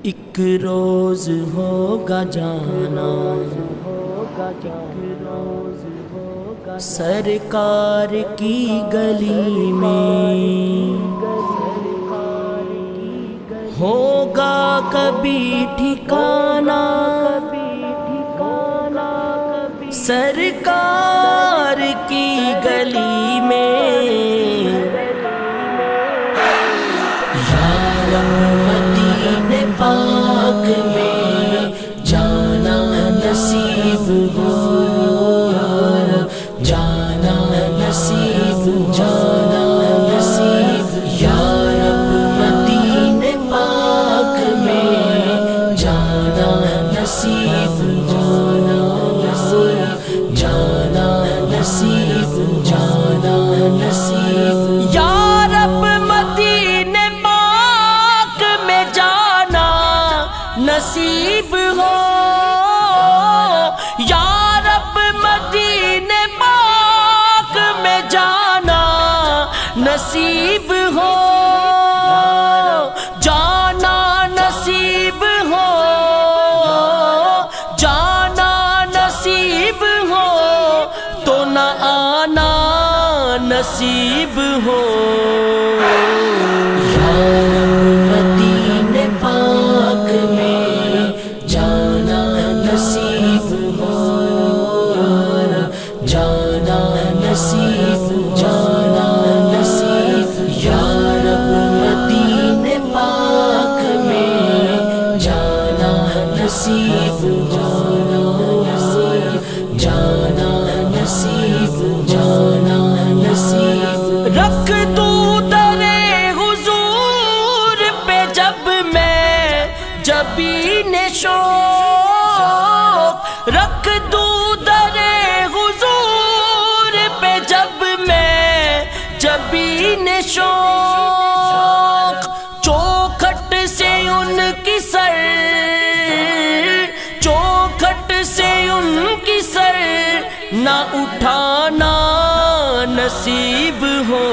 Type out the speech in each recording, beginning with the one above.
ایک روز ہوگا جانا سرکار کی گلی میں، ہوگا کبھی ٹھکانا سرکار کی گلی میں، یا مدینے پاک میں جانا نصیب ہو، جانا نصیب، جانا نصیب، یا رب مدینے پاک میں جانا نصیب، جانا نصیب، جانا نصیب، جانا نصیب، یا رب مدینے پاک میں جانا نصیب ہو، یا رب مدینے پاک میں جانا نصیب ہو، جانا نصیب ہو، جانا نصیب ہو تو نہ آنا نصیب ہو، یا رب مدینے پاک میں جانا نصیب ہو، جانا نصیب، جانا نصیب، یا رب مدینے پاک میں جانا نصیب، جانا نصیب، جانا نصیب، جانا نصیب، رکھ دوں در حضور پہ جب میں جبین شوق، رکھ دوں در حضور پہ جب میں جبین شوق، چوکھٹ سے ان کی سر، چوکھٹ سے ان کی سر نہ اٹھانا نصیب ہو،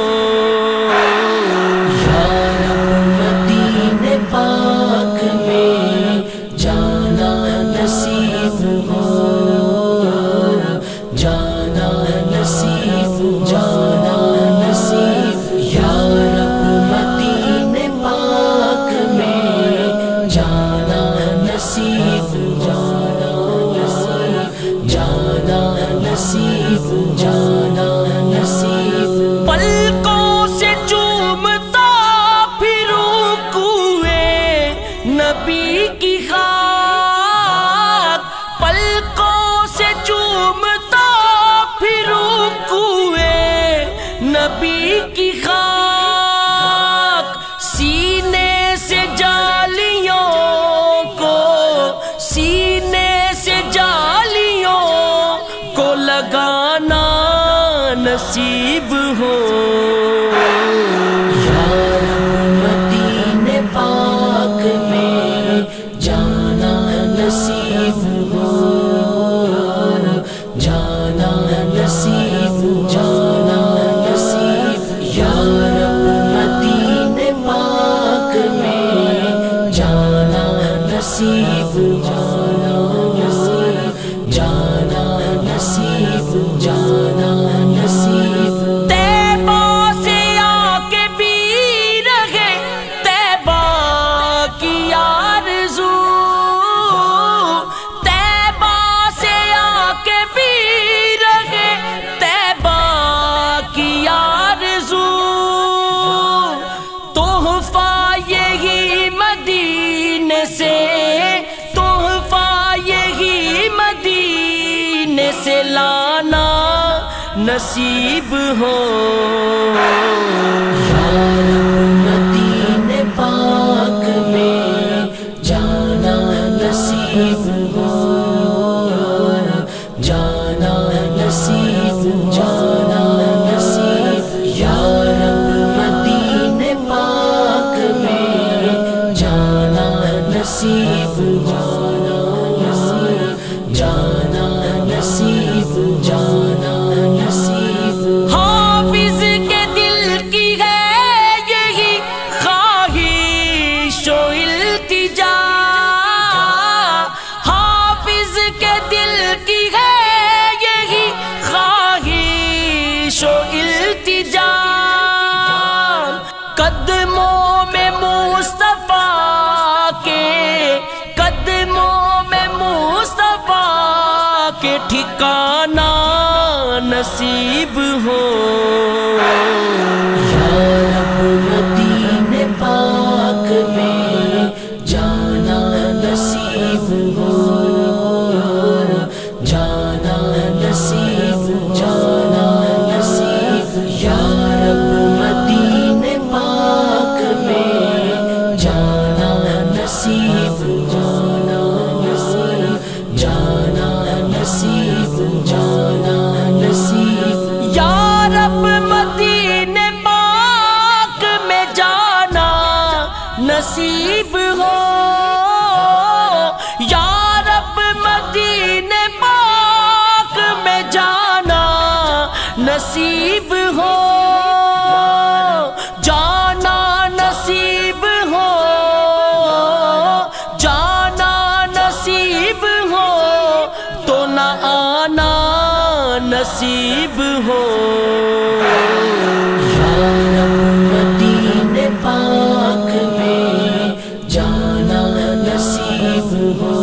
یا رب مدینے پاک میں جانا نصیب ہو، جانا نصیب، جانا نصیب، یا رب مدینے پاک میں جانا نصیب، جانا نصیب، جانا نصیب، جانا نصیب، پلکوں سے چومتا پھروں کوئے نبی کی خاک، پلکوں سے چومتا پھروں کوئے نبی کی خاک، سینے سے جالیوں کو، سینے سے جالیوں کو لگانا نصیب ہو، یا رب مدینے پاک میں جانا نصیب ہو، جانا نصیب، جانا نصیب، یا رب مدینے پاک میں جانا نصیب، جانا نصیب، جانا نصیب، جانا نصیب، طیبہ سے آ کے بھی رہے طیبہ کی آرزو، طیبہ سے آ کے بھی رہے طیبہ کی آرزو، تحفہ یہی مدینے سے، تحفہ یہی مدینے سے لانا نصیب ہو، یا رب مدینے پاک میں جانا نصیب ہو، جانا نصیب، جانا نصیب، یا رب مدینے پاک میں جانا نصیب، جانا نصیب، جانا نصیب، جانا نصیب، حافظ کے دل کی ہے یہی خواہش و التجا، میں مصطفیٰ کے قدموں میں مصطفیٰ کے ٹھکانہ نصیب ہو یا رب مدینے پاک میں جانا نصیب ہو جانا نصیب جانا نصیب یا رب مدینے پاک میں جانا نصیب جانا نصیب جانا نصیب جانا نصیب یا رب مدینے پاک میں جانا نصیب ہو یا رب مدینے پاک میں جانا نصیب ہو جانا نصیب ہو جانا نصیب ہو تو نہ آنا نصیب ہو یا رب مدینے پاک میں جانا نصیب ہو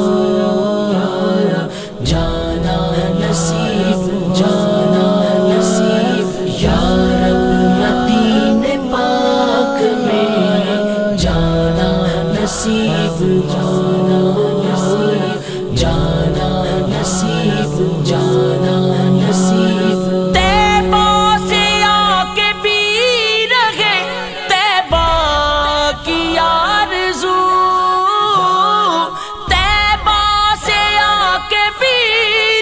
جانا نصیب جانا نصیب یا رب مدینے پاک میں جانا نصیب جانا نصیب جانا نصیب جانا نصیب طیبہ سے آ کے بھی رہے طیبہ کی آرزو طیبہ سے آ کے بھی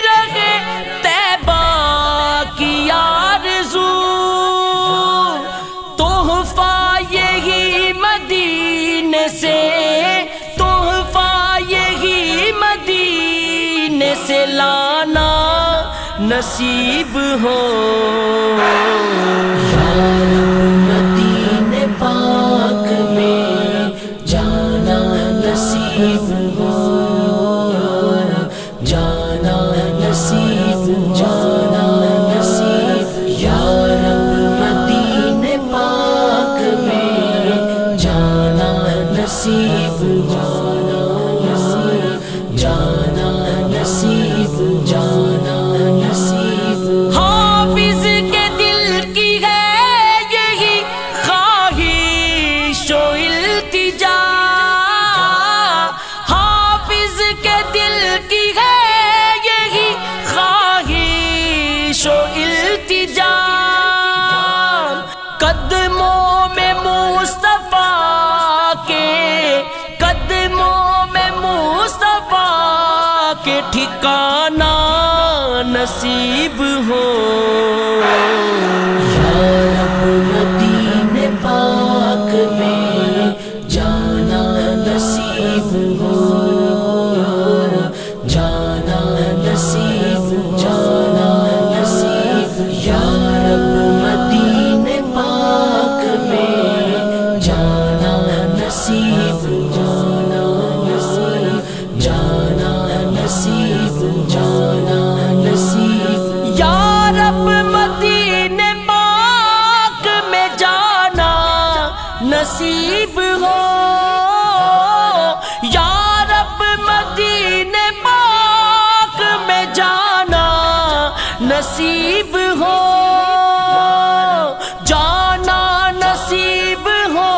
رہے طیبہ کی آرزو تحفہ یہی مدینے سے تحفہ یہی مدینے سے لانا نصیب ہو یا رب مدینے پاک میں جانا نصیب ہو جانا نصیب جانا نصیب یا رب مدینے پاک میں جانا نصیب جانا نصیب جانا نصیب جانا نصیب حافظ کے دل کی ہے یہی خواہش و التجا حافظ کے دل کی ہے یہی خواہش و التجا قدموں میں مصطفیٰ کے قدموں میں مصطفیٰ کے ٹھکانہ نصیب ہو یا رب مدینے پاک میں جانا نصیب ہو جانا نصیب جانا نصیب یا رب مدینے پاک میں جانا نصیب جانا نصیب جانا نصیب جانا نصیب یا رب مدینے پاک میں جانا نصیب ہو یا رب مدینے پاک میں جانا نصیب ہو جانا نصیب ہو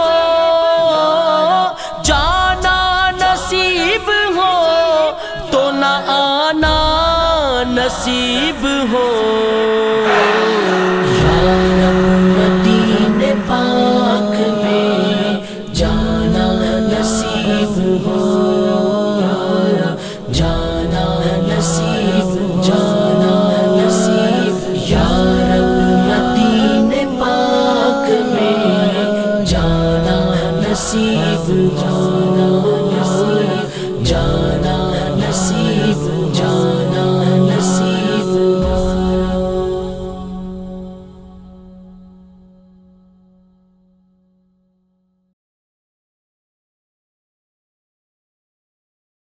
جانا نصیب ہو تو نہ آنا نصیب ہو یا رب مدینے پاک میں جانا نصیب ہو جانا نصیب جانا نصیب یا رب مدینے پاک میں جانا نصیب جانا نصیب جانا